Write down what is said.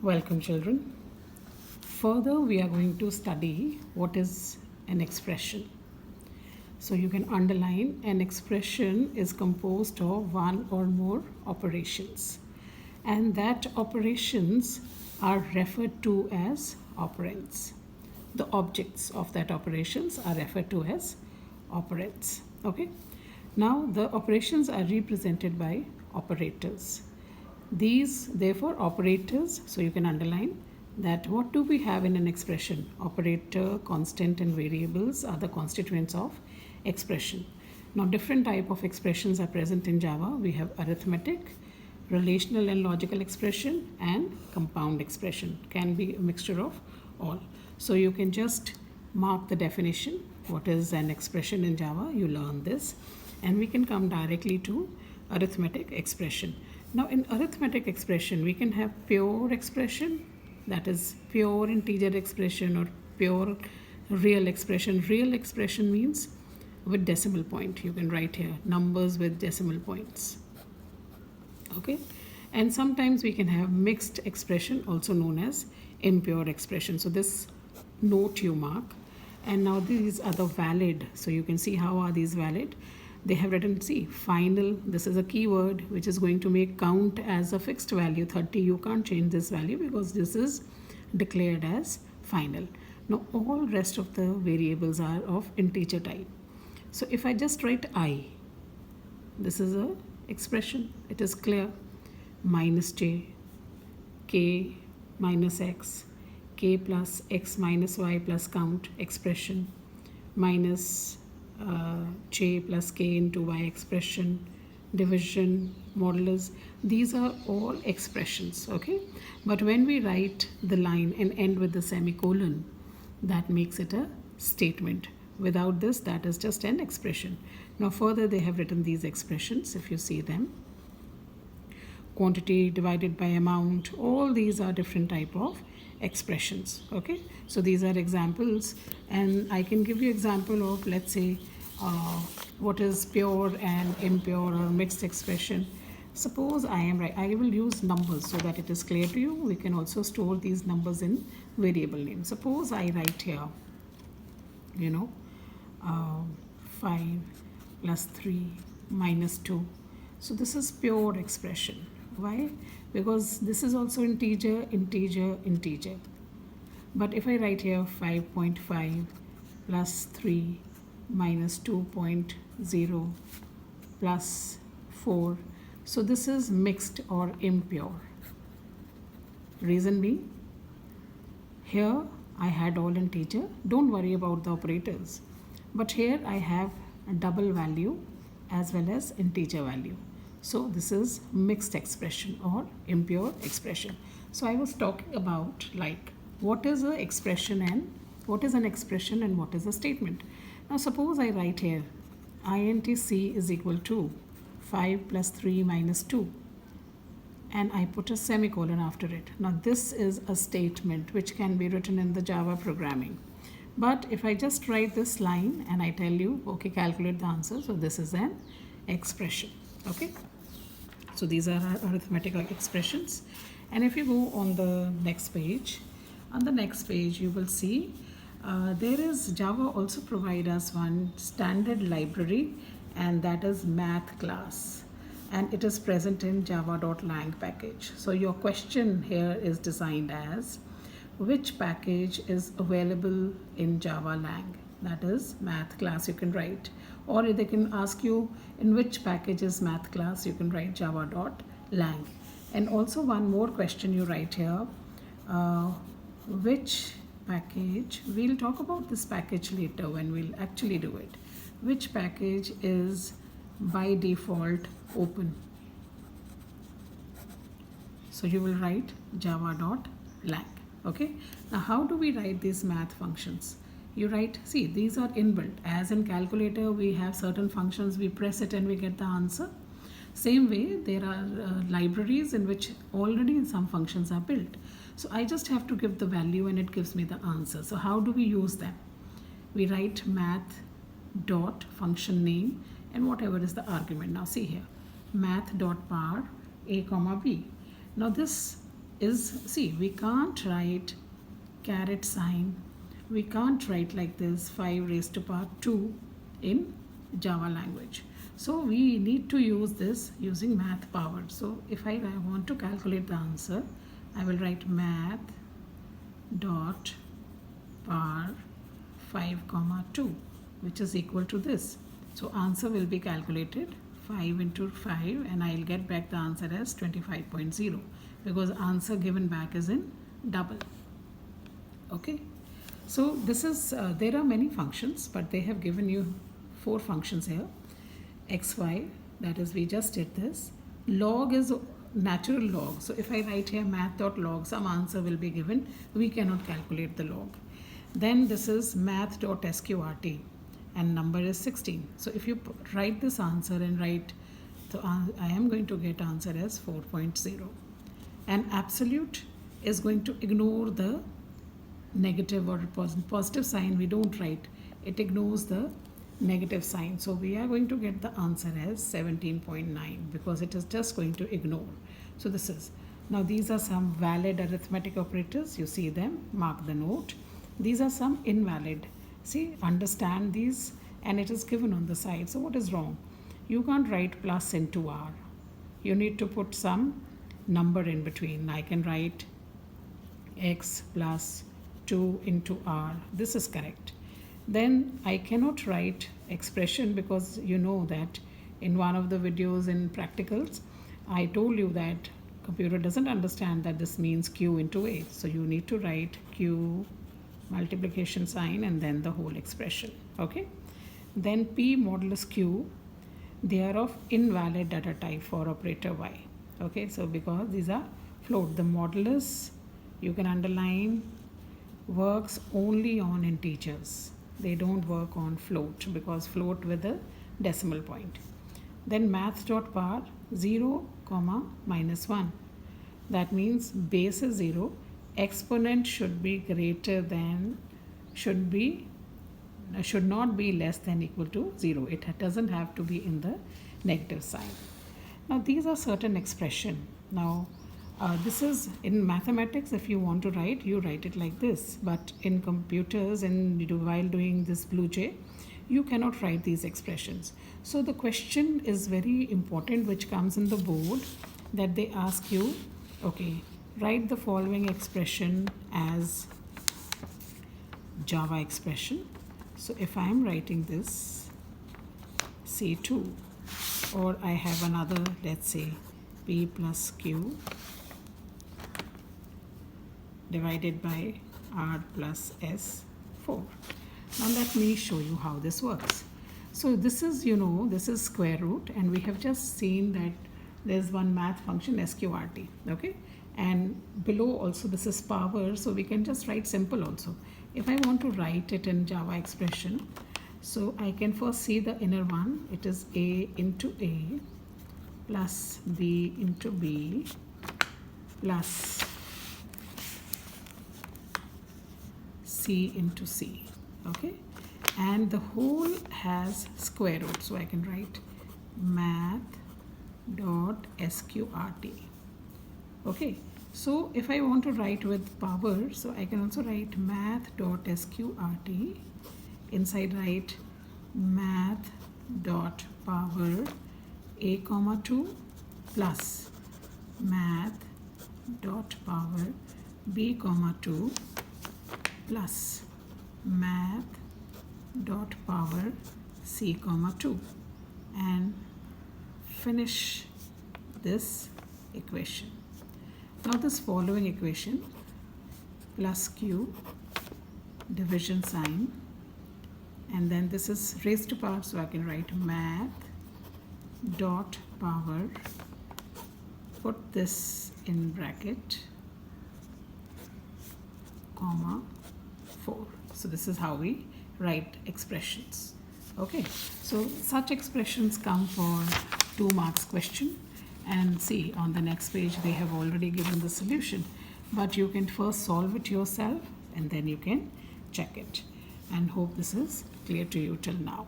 Welcome, children. Further, we are going to study what is an expression. So, you can underline an expression is composed of one or more operations, and that operations are referred to as operands. The objects of that operations are referred to as operands. Okay. Now, the operations are represented by operators. These, therefore, operators, so you can underline that what do we have in an expression? Operator, constant and variables are the constituents of expression. Now, different type of expressions are present in Java. We have arithmetic, relational and logical expression, and compound expression. Can be a mixture of all. So you can just mark the definition. What is an expression in Java? You learn this. And we can come directly to arithmetic expression. Now, in arithmetic expression, we can have pure expression, that is pure integer expression, or pure real expression. Real expression means with decimal point. You can write here numbers with decimal points. Okay, and sometimes we can have mixed expression, also known as impure expression. So this note you mark. And now these are the valid. So you can see how are these valid. They have written, see, final. This is a keyword which is going to make count as a fixed value 30. You can't change this value because this is declared as final. Now all rest of the variables are of integer type. So if I just write I, this is a expression. It is clear. Minus j, k minus x, k plus x minus y plus count expression, minus j plus k into y expression, division, modulus. These are all expressions, okay? But when we write the line and end with the semicolon, that makes it a statement. Without this, that is just an expression. Now further, they have written these expressions, if you see them. Quantity divided by amount, all these are different type of expressions, okay? So these are examples, and I can give you example of, let's say, what is pure and impure or mixed expression. Suppose I am right, I will use numbers so that it is clear to you. We can also store these numbers in variable name. Suppose I write here, 5 plus 3 minus 2. So this is pure expression. Why? Because this is also integer, integer, integer. But if I write here 5.5 plus 3 minus 2.0 plus 4, so this is mixed or impure. Reason being, here I had all integer. Don't worry about the operators. But here I have a double value as well as integer value. So this is mixed expression or impure expression. So I was talking about like what is an expression and what is an expression and what is a statement. Now suppose I write here int c is equal to 5 plus 3 minus 2, and I put a semicolon after it. Now this is a statement which can be written in the Java programming. But if I just write this line and I tell you, okay, calculate the answer, so this is an expression, okay? So these are our arithmetic expressions. And if you go on the next page, you will see there is Java also provide us one standard library, and that is math class, and it is present in java.lang package. So your question here is designed as which package is available in Java lang, that is math class. You can write, or they can ask you in which package is math class. You can write java.lang. And also one more question you write here, which package, we'll talk about this package later when we'll actually do it. Which package is by default open? So you will write java.lang. Okay, now how do we write these math functions? You write, see, these are inbuilt. As in calculator, we have certain functions, we press it and we get the answer. Same way, there are libraries in which already some functions are built. So I just have to give the value and it gives me the answer. So how do we use them? We write math dot function name and whatever is the argument. Now see here, math dot par a comma b. Now this is, see, we can't write caret sign. We can't write like this 5 raised to power 2 in Java language. So we need to use this using math power. So if I want to calculate the answer, I will write math dot power 5 comma 2, which is equal to this. So answer will be calculated 5 into 5, and I'll get back the answer as 25.0, because answer given back is in double. Okay, so this is there are many functions, but they have given you 4 functions here. XY, that is, we just did this. Log is natural log. So if I write here math.log, some answer will be given. We cannot calculate the log. Then this is math.sqrt, and number is 16. So if you write this answer and write, so I am going to get answer as 4.0. And absolute is going to ignore the negative or positive sign. We don't write. It ignores the negative sign. So we are going to get the answer as 17.9, because it is just going to ignore. So this is, now these are some valid arithmetic operators. You see them, mark the note. These are some invalid. See, understand these, and it is given on the side. So what is wrong? You can't write plus into R. You need to put some number in between. I can write x plus 2 into R. This is correct. Then I cannot write expression, because you know that in one of the videos in practicals, I told you that computer doesn't understand that this means Q into A. So you need to write Q multiplication sign and then the whole expression. Okay. Then P modulus Q, they are of invalid data type for operator Y. Okay. So because these are float, the modulus, you can underline, works only on integers. They don't work on float, because float with a decimal point. Then math.power 0, -1. That means base is 0. Exponent should be greater than, should not be less than equal to 0. It doesn't have to be in the negative sign. Now these are certain expression. Now this is in mathematics. If you want to write, you write it like this, but in computers and while doing this BlueJ, you cannot write these expressions. So the question is very important, which comes in the board, that they ask you, okay, write the following expression as Java expression. So if I am writing this C2, or I have another, let's say P plus Q divided by R plus S4. Now let me show you how this works. So this is, this is square root, and we have just seen that there's one math function sqrt, okay? And below also this is power, so we can just write simple also. If I want to write it in Java expression, so I can first see the inner one. It is A into A plus B into B plus C into C, okay? And the whole has square root, so I can write math dot sqrt, okay? So if I want to write with power, so I can also write math dot sqrt, inside write math dot power a comma 2 plus math dot power b comma 2 plus math dot power c comma 2, and finish this equation. Now this following equation, plus q, division sign, and then this is raised to power, so I can write math dot power, put this in bracket, comma 4. So this is how we write expressions. Okay, so such expressions come for 2 marks question, and see on the next page they have already given the solution, but you can first solve it yourself and then you can check it. And hope this is clear to you till now.